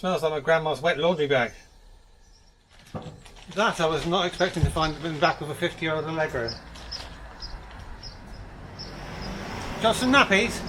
Smells like my grandma's wet laundry bag. That I was not expecting to find in the back of a 50-year-old Allegro. Got some nappies?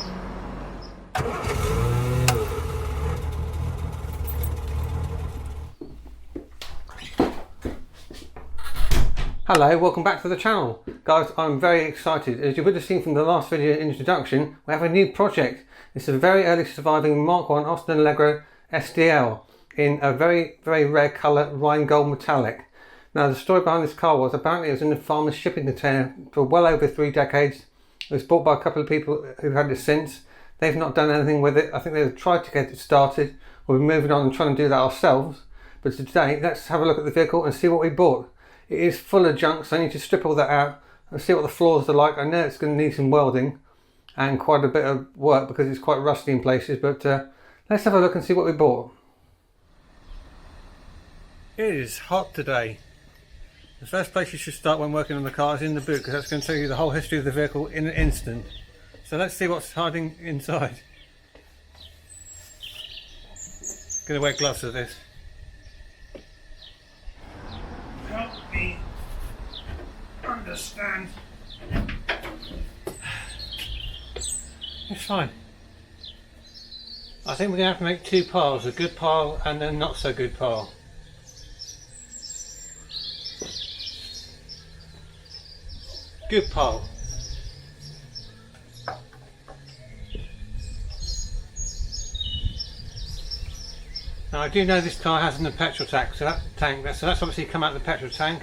Hello, welcome back to the channel. Guys, I'm very excited. As you would have seen from the last video introduction, we have a new project. It's a very early surviving Mark 1 Austin Allegro SDL in a very, very rare colour, Rhine Gold Metallic. Now the story behind this car was apparently it was in a farmer's shipping container for well over 3 decades. It was bought by a couple of people who've had it since. They've not done anything with it. I think they've tried to get it started. We're moving on and trying to do that ourselves. But today, let's have a look at the vehicle and see what we bought. It is full of junk, so I need to strip all that out and see what the floors are like. I know it's going to need some welding and quite a bit of work because it's quite rusty in places, but let's have a look and see what we bought. It is hot today. The first place you should start when working on the car is in the boot, because that's going to tell you the whole history of the vehicle in an instant. So let's see what's hiding inside. Going to wear gloves for this. Help me understand. It's fine. I think we're going to have to make 2 piles, a good pile and a not so good pile. Good pile. Now I do know this car hasn't a petrol tank, so that's obviously come out of the petrol tank.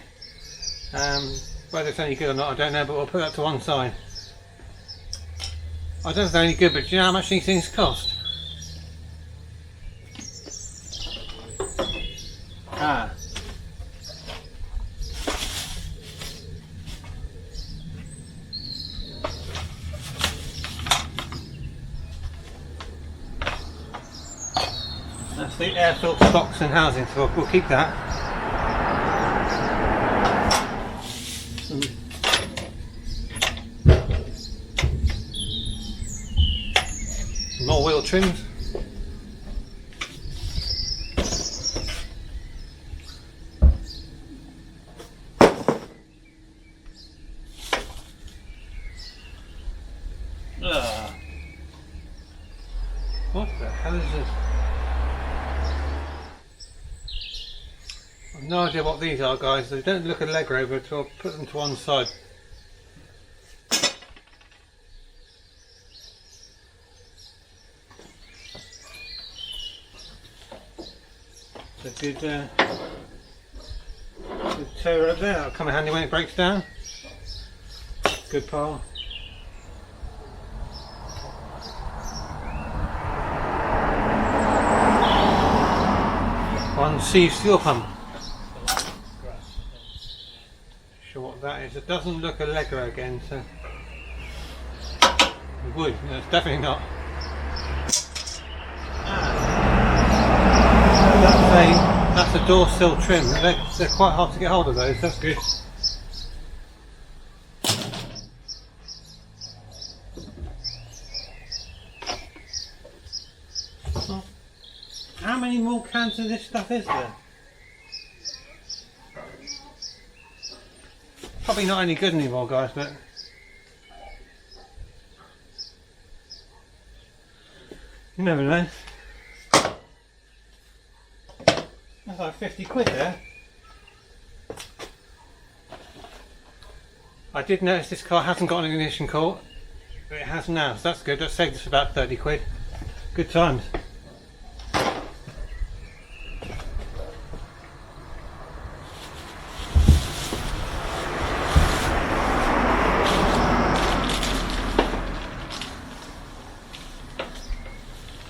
Whether it's any good or not, I don't know, but we'll put that to one side. I don't know if they're any good, but do you know how much these things cost? Ah. That's the air filter box and housing, so we'll keep that. More wheel trims. What the hell is this? I've no idea what these are, guys. They don't look Allegro, but I'll put them to one side. It's a good tow right there. That'll come in handy when it breaks down. Good pile. One sieve fuel pump. Sure what that is. It doesn't look Allegro again, so it would. No, it's definitely not. That's a door sill trim. They're quite hard to get hold of those. That's good. Well, how many more cans of this stuff is there? Probably not any good anymore, guys, but you never know. That's like 50 quid there. I did notice this car hasn't got an ignition cord, but it has now, so that's good. That saved us about 30 quid. Good times.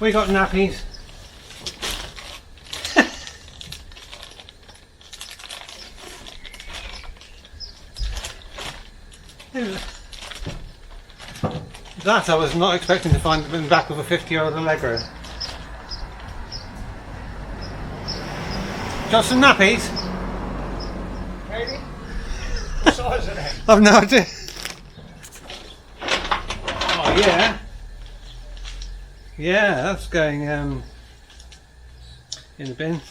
We got nappies. That I was not expecting to find in the back of a 50-year-old Allegro. Got some nappies? Maybe? What size are they? I've no idea. Oh yeah. Yeah, that's going in the bin.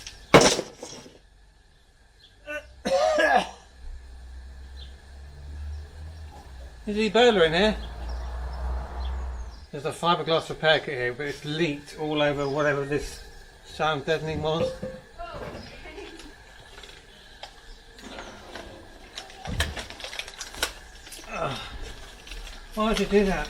Is the Ebola in here? There's a fiberglass repair kit here, but it's leaked all over whatever this sound deadening was. Why did you do that?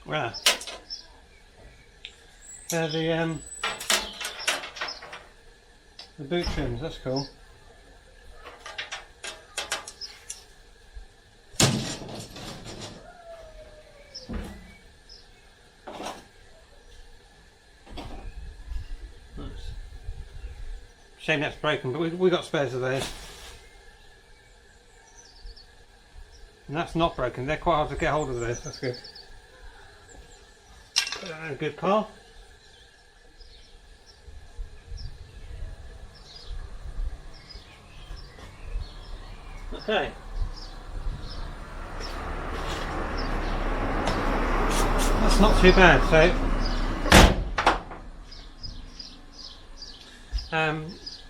Wow. They're the boot trims, that's cool. Nice. Shame that's broken, but we got spares of those. And that's not broken, they're quite hard to get hold of those, that's good. Put that in a good pile. Okay. That's not too bad,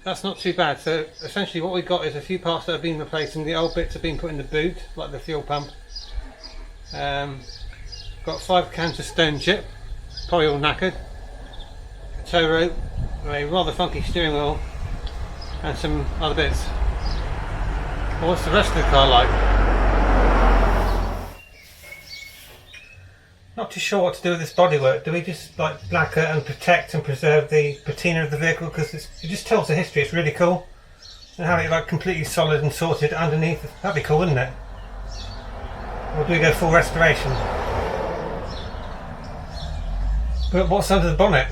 that's not too bad. So essentially what we got is a few parts that have been replaced and the old bits have been put in the boot, like the fuel pump. Got 5 cans of stone chip, probably all knackered, a tow rope, a rather funky steering wheel and some other bits. Well, what's the rest of the car like? Not too sure what to do with this bodywork. Do we just like lacquer and protect and preserve the patina of the vehicle? Because it just tells the history, it's really cool. And have it like completely solid and sorted underneath, that'd be cool, wouldn't it? Or do we go full restoration? But what's under the bonnet?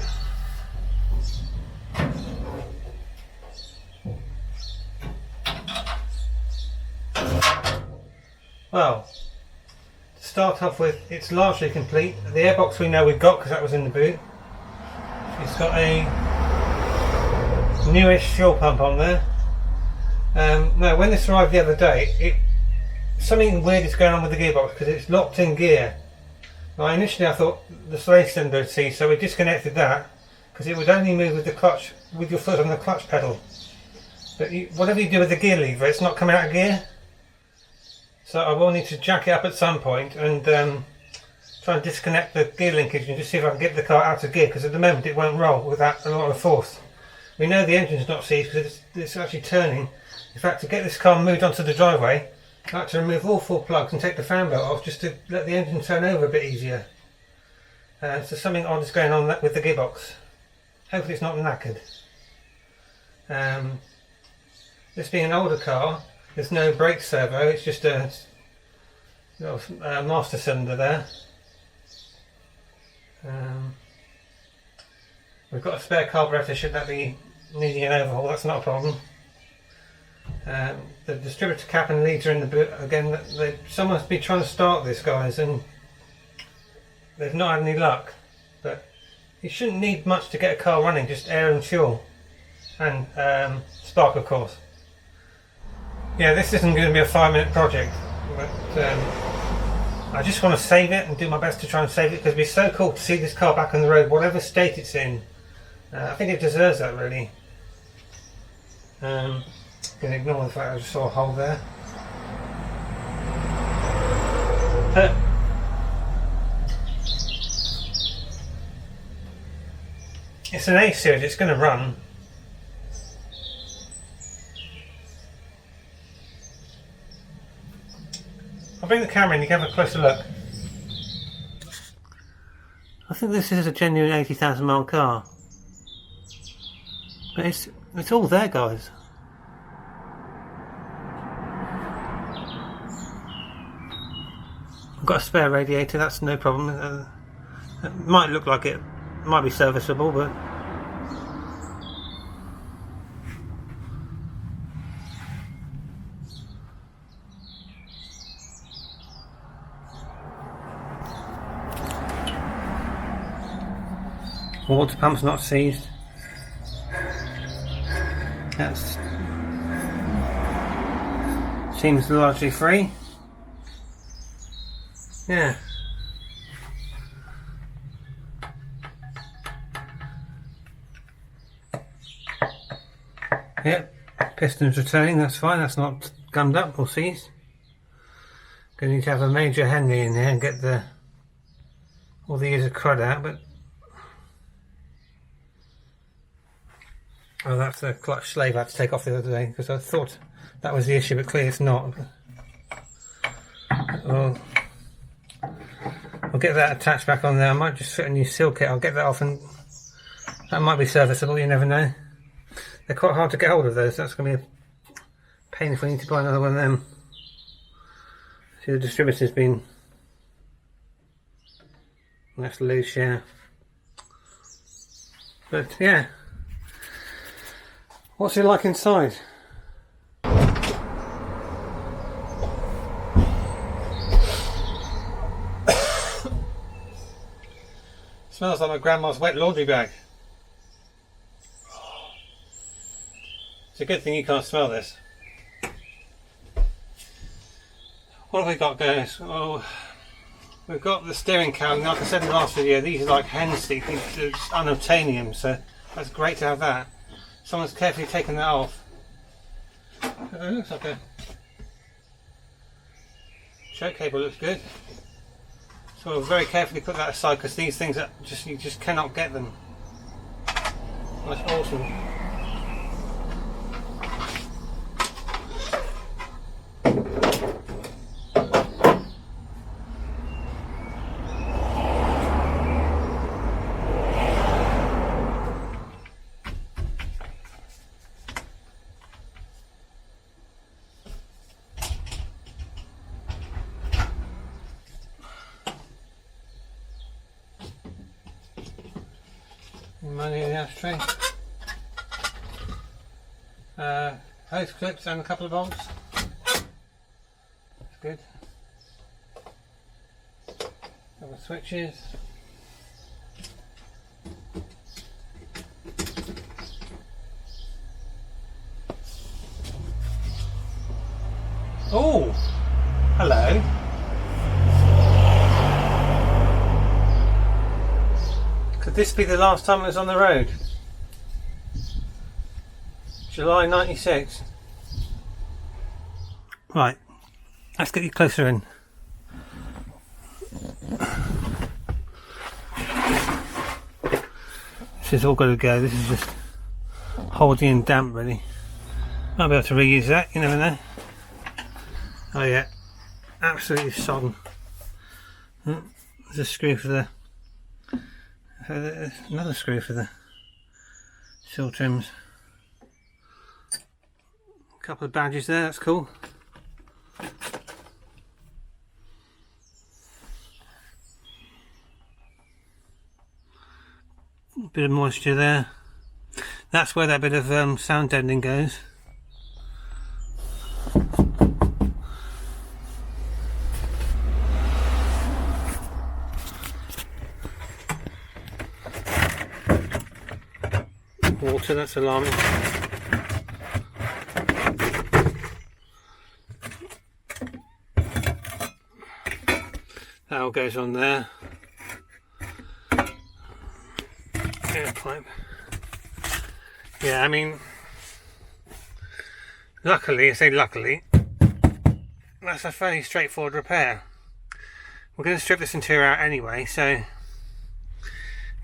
Well, to start off with, it's largely complete. The airbox we know we've got because that was in the boot. It's got a newish fuel pump on there. Now, when this arrived the other day, something weird is going on with the gearbox because it's locked in gear. Now, initially I thought the slave cylinder would see, so we disconnected that because it would only move with the clutch, with your foot on the clutch pedal. But whatever you do with the gear lever, it's not coming out of gear. So I will need to jack it up at some point and try and disconnect the gear linkage and just see if I can get the car out of gear, because at the moment it won't roll without a lot of force. We know the engine's not seized because it's actually turning. In fact, to get this car moved onto the driveway, I had to remove all 4 plugs and take the fan belt off just to let the engine turn over a bit easier. So something odd is going on with the gearbox. Hopefully it's not knackered. This being an older car, there's no brake servo, it's just a little master cylinder there. We've got a spare carburetor, should that be needing an overhaul, that's not a problem. The distributor cap and leads are in the boot. Again, someone's been trying to start this, guys, and they've not had any luck. But you shouldn't need much to get a car running, just air and fuel. And spark, of course. Yeah, this isn't going to be a 5-minute project, but I just want to save it and do my best to try and save it because it'd be so cool to see this car back on the road, whatever state it's in. I think it deserves that, really. You can ignore the fact I just saw a hole there. It's an A series, it's going to run. I'll bring the camera in, you can have a closer look. I think this is a genuine 80,000 mile car. But it's all there, guys. I've got a spare radiator, that's no problem. It might look like it might be serviceable, but water pump's not seized. That seems largely free. Yeah. Yep, pistons returning, that's fine, that's not gummed up or seized. Gonna need to have a major Henry in there and get all the ears of crud out, but oh, that's the clutch slave I had to take off the other day because I thought that was the issue, but clearly it's not. I'll get that attached back on there. I might just fit a new seal kit. I'll get that off, and that might be serviceable, you never know. They're quite hard to get hold of those. That's going to be a pain if we need to buy another one of them. See, the distributor's been left loose, yeah. But yeah, what's it like inside? Smells like my grandma's wet laundry bag. It's a good thing you can't smell this. What have we got, guys? Oh, we've got the steering column. Like I said in the last video, these are like hen seat. It's unobtainium, so that's great to have that. Someone's carefully taken that off. It looks like a choke cable. Looks good. So we'll very carefully put that aside because these things are you just cannot get them. That's awesome. Money in the ashtray. Hose clips and a couple of bolts. That's good. Couple of switches. Oh, hello. Could this be the last time it was on the road? July 96. Right, let's get you closer in. This is all got to go. This is just holding and damp, really. Might be able to reuse that, you never know. Oh yeah, absolutely sodden. There's a screw for the another screw for the sill trims. A couple of badges there, that's cool. A bit of moisture there. That's where that bit of sound deadening goes. Water, that's alarming. That all goes on there. Air pipe. Yeah, I mean, luckily, I say luckily, that's a fairly straightforward repair. We're going to strip this interior out anyway, so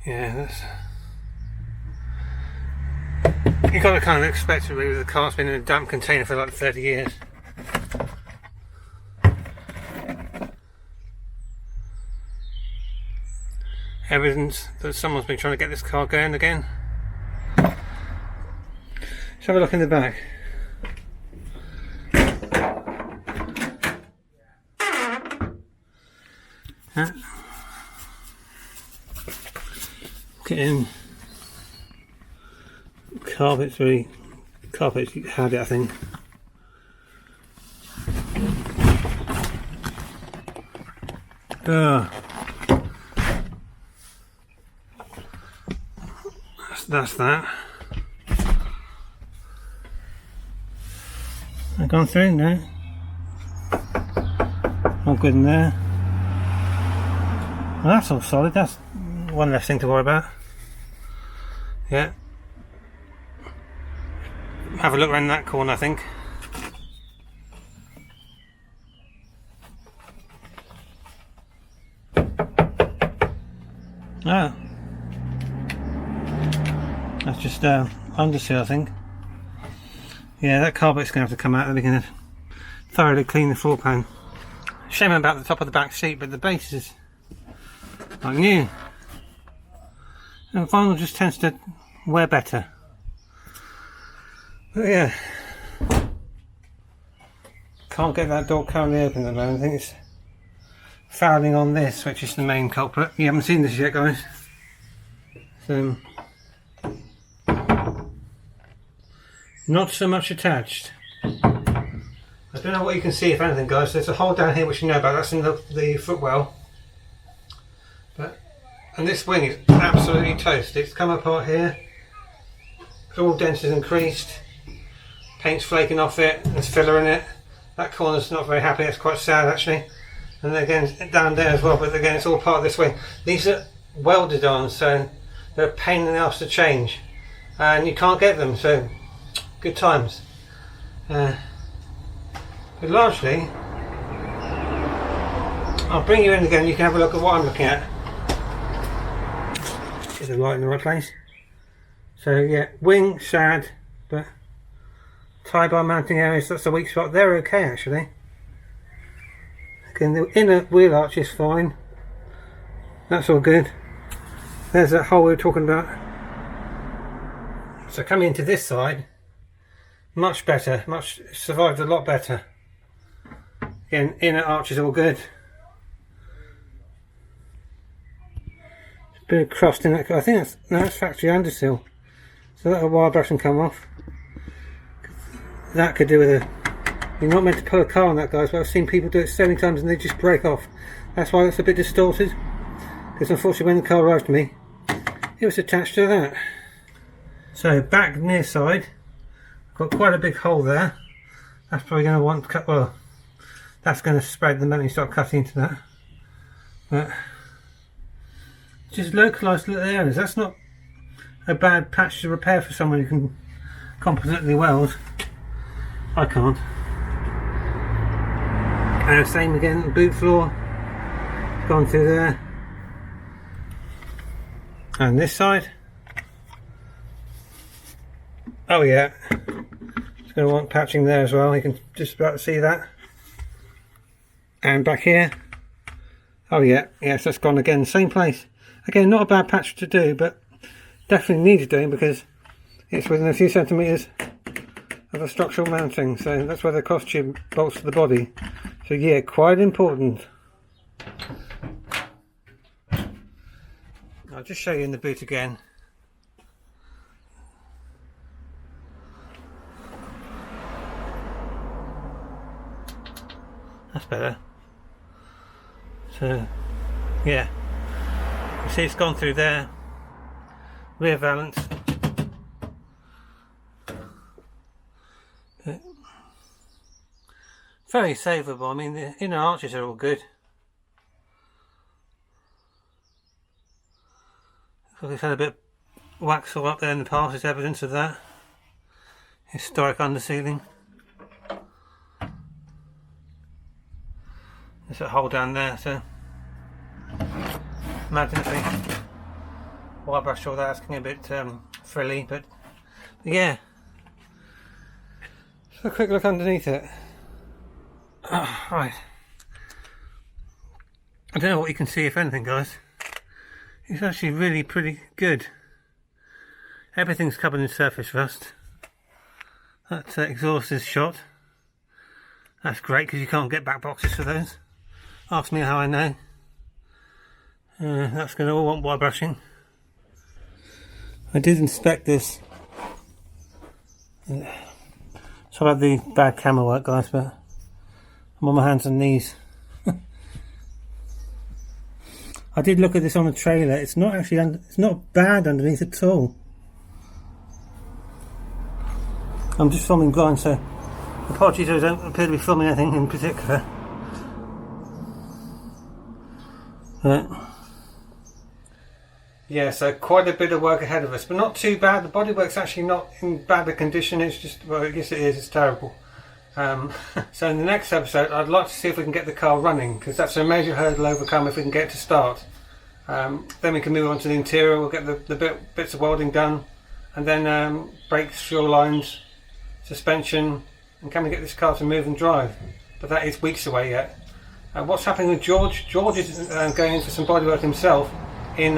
yeah, that's. You've got to kind of expect it with the car's been in a damp container for like 30 years. Evidence that someone's been trying to get this car going again. Let's have a look in the back. Get in. Carpet's had it, I think. That's that. I've gone through now. All good in there. Well, that's all solid. That's one less thing to worry about. Yeah. have a look around that corner, I think. Oh, that's just underseal, I think. Yeah, that carpet's going to have to come out, and we can thoroughly clean the floor pan. Shame about the top of the back seat, but the base is like new. And vinyl just tends to wear better. But yeah, can't get that door currently open at the moment. I think it's fouling on this, which is the main culprit. You haven't seen this yet, guys. So, not so much attached. I don't know what you can see, if anything, guys. There's a hole down here which you know about. That's in the footwell. And this wing is absolutely toast. It's come apart here. All dents is increased. Paint's flaking off it. There's filler in it. That corner's not very happy. It's quite sad, actually. And then again down there as well. But again, it's all part of this wing. These are welded on, so they're a pain in the ass to change, and you can't get them. So good times. But largely, I'll bring you in again. You can have a look at what I'm looking at. Get the light in the right place. So yeah, wing sad, but tie bar mounting areas, that's a weak spot. They're okay, actually. Again, the inner wheel arch is fine. That's all good. There's that hole we were talking about. So coming into this side, much better. Survived a lot better. Again, inner arch is all good. Bit of crust in that. I think that's factory underseal. So that'll wire brush and come off. That could do with a. You're not meant to pull a car on that, guys, but I've seen people do it so many times and they just break off. That's why it's a bit distorted. Because unfortunately, when the car arrived to me, it was attached to that. So back near side, I've got quite a big hole there. That's probably going to want to cut. Well, that's going to spread the minute you start cutting into that. But just localised little areas. That's not a bad patch to repair for someone who can competently weld. I can't. And same again, boot floor, gone through there. And this side. Oh yeah, it's going to want patching there as well. You can just about see that. And back here. Oh yeah, yes, that's gone again, same place. Again, not a bad patch to do, but definitely needs doing because it's within a few centimetres of a structural mounting. So that's where the cross tube bolts to the body. So yeah, quite important. I'll just show you in the boot again. That's better. So yeah, you see it's gone through there. Rear valance. But very savable. I mean, the inner arches are all good. Looks like it's had a bit of wax all up there in the past. There's evidence of that. Historic undersealing. There's a hole down there, so imagine if we wire brush all that, it's getting a bit frilly, but yeah. Just a quick look underneath it. Oh, right. I don't know what you can see, if anything, guys. It's actually really pretty good. Everything's covered in surface rust. That exhaust is shot. That's great because you can't get back boxes for those. Ask me how I know. That's going to all want wire brushing. I did inspect this. Sorry about the bad camera work, guys, but I'm on my hands and knees. I did look at this on a trailer. It's not actually it's not bad underneath at all. I'm just filming blind, so apologies if I don't appear to be filming anything in particular. But Yeah, so quite a bit of work ahead of us, but not too bad. The bodywork's actually not in bad a condition. It's just, well, I guess it is. It's terrible. So in the next episode, I'd like to see if we can get the car running, because that's a major hurdle to overcome if we can get it to start. Then we can move on to the interior. We'll get the bits of welding done, and then brakes, fuel lines, suspension, and can we get this car to move and drive? But that is weeks away yet. What's happening with George? George is going in for some bodywork himself in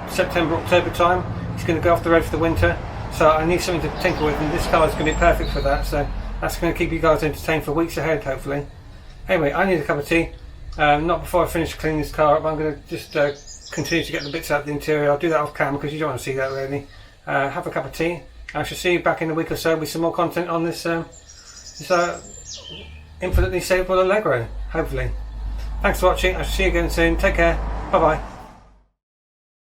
September, October time. He's going to go off the road for the winter, so I need something to tinker with, and this car is going to be perfect for that. So that's going to keep you guys entertained for weeks ahead, hopefully. Anyway, I need a cup of tea. Not before I finish cleaning this car up. I'm going to just continue to get the bits out of the interior. I'll do that off camera because you don't want to see that really. Have a cup of tea. I shall see you back in a week or so with some more content on this infinitely savable Allegro, hopefully. Thanks for watching. I shall see you again soon. Take care. Bye bye.